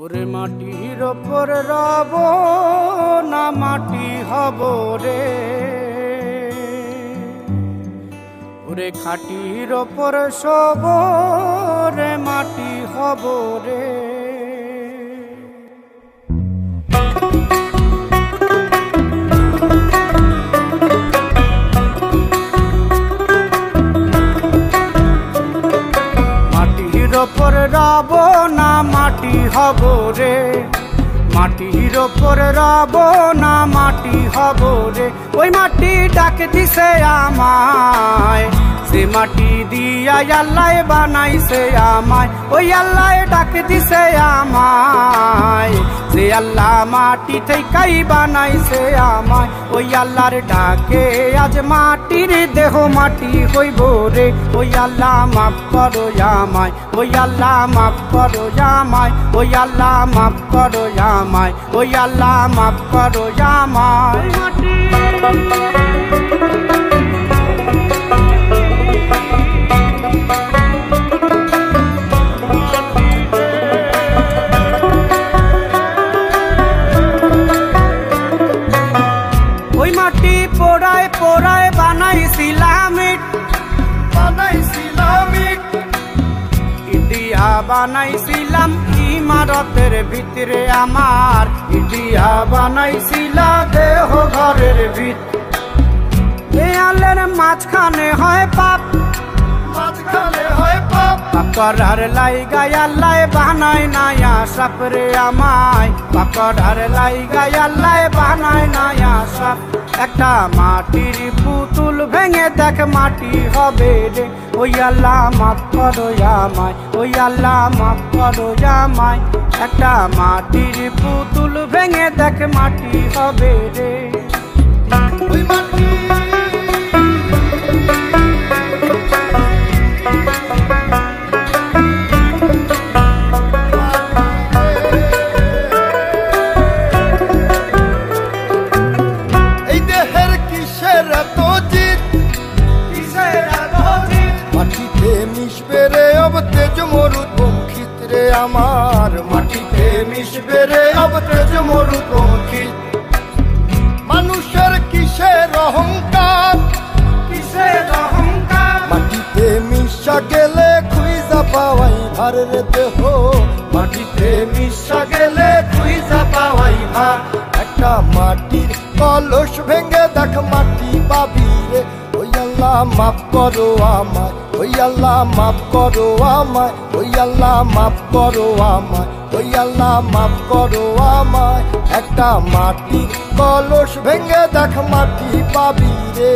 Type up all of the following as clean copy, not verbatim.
ওরে মাটির ওপর রব না মাটি হব রে, ওরে খাটির ওপর শোব রে মাটি হব রে। মাটির ওপর রব না মাটি হব রে, মাটির ওপর রব না মাটি হব রে। ওই মাটি ডাক দিছে আমায়, সে মাটি দিয়া আল্লাহ বানাইছে আমায়। ওই আল্লাহ ডাক দিছে আমায়, সে আল্লাহ মাটি থেকেই বানাইছে আমায়। ওই আল্লাহর ডাকে আজ মাটির দেহ মাটি হইব রে। ওই আল্লাহ মাফ করো আমায়, ওই আল্লাহ মাফ করো আমায়, ওই আল্লাহ মাফ করো আমায়, ওই আল্লাহ মাফ করো আমায়। ওই মাটি পোড়ায় পোড়ায় বানাইছিলাম ইট, ইটিয়া বানাইছিলাম ইমারতের ভিতরে আমার, ইটিয়া বানাইছিলা দেহ ঘরের ভিত। দেয়ালের মাঝখানে হয় পাপ, মাঝখানে হয় পাপ, পাকড়ার লাইগা আল্লাহ বানায় নায়া সাপ রে আমায়, পাকড়ার লাইগা আল্লাহ বানায় নায়া সাপ। একটা মাটির পুতুল ভেঙে দেখ মাটি হবে রে। ওই আল্লাহ মাফ করো আমায়, ওই আল্লাহ মাফ করো আমায়। একটা মাটির পুতুল ভেঙে দেখ মাটি হবে রে। ওই মাটি আমার, মাটিতে মিশবে রে অব তেজ মরুপঙ্খিত। মানুষের কিসের অহংকার, কিসের অহংকার, মাটিতে মিশা গেলে খুঁজা পাওয়াই ভার রে দেহ, মাটিতে মিশা গেলে খুঁজা পাওয়াই ভার। একটা মাটির কলস ভেঙে দেখ মাটি পাবি রে। ওই আল্লাহ মাফ করো আমায়, ওই আল্লাহ মাফ করো আমায়, ওই আল্লাহ মাফ করো আমায়, ওই আল্লাহ মাফ করো আমায়। একটা মাটির কলস ভেঙে দেখ মাটি পাবি রে।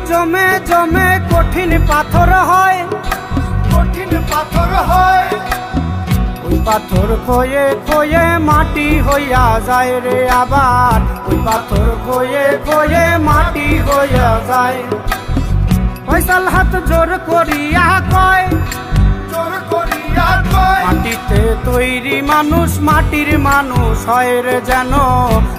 জমে জমে কঠিন পাথর হয়, কঠিন পাথর হয়। ওই পাথর খয়ে খয়ে মাটি হইয়া যায় রে আবার, ওই পাথর খয়ে খয়ে মাটি হইয়া যায়। ফয়সাল হাত জোর করিয়া কয়, জোর করিয়া কয়, মাটিতে তৈরি মানুষ মাটির মানুষ হয় রে যেন,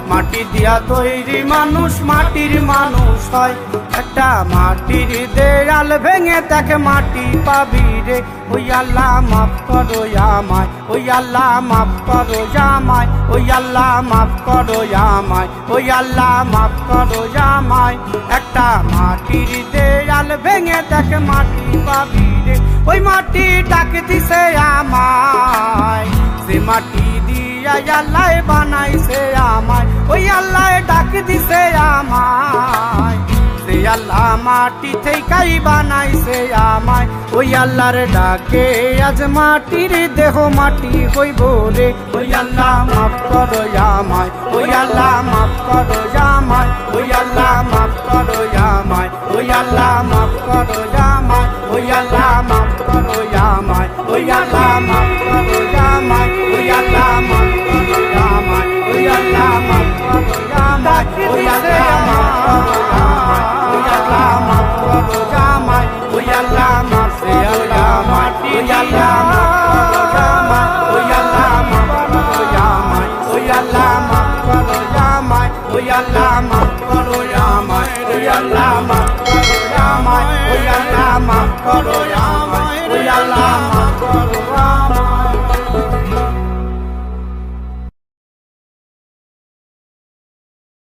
মাটি দিয়া তৈরি মানুষ মাটির মানুষ হয়। একটা মাটির দেয়াল ভেঙে দেখ মাটি পাবি রে। ওই আল্লাহ মাফ করো আমায়, ওই আল্লাহ মাফ করো আমায়, ওই আল্লাহ মাফ করো আমায়, ওই আল্লাহ মাফ করো আমায়। একটা মাটির দেয়াল ভেঙে দেখ মাটি পাবি রে। ওই মাটি ডাক দিছে আমায়, সে মাটি দিয়া আল্লাহ বানাইছে আমায়। ওই আল্লাহ ডাক দিছে আমায়, সে আল্লাহ মাটি থেকেই বানাইছে আমায়। ওই আল্লাহর ডাকে আজ মাটির দেহ মাটি হইব রে। ওই আল্লাহ মাফ করো আমায়, ওই আল্লাহ মাফ করো আমায়, ওই আল্লাহ মাফ করো আমায়, ওই আল্লাহ মাফ করো আমায়, ওই আল্লাহ মাফ করো আমায়, ওই আল্লাহ মাফ করো আমায়, ওই আল্লাহ মাফ করো আমায়, ওই আল্লাহ মাফ করো আমায়, ওই আল্লাহ মাফ করো আমায়, ওই আল্লাহ মাফ করো আমায়, ওই আল্লাহ মাফ করো আমায়, ওই আল্লাহ মাফ করো আমায়, ওই আল্লাহ ওই আল্লাহ মাফ করো আমায়, ওই আল্লাহ মাফ করো আমায়, ওই আল্লাহ মাফ করো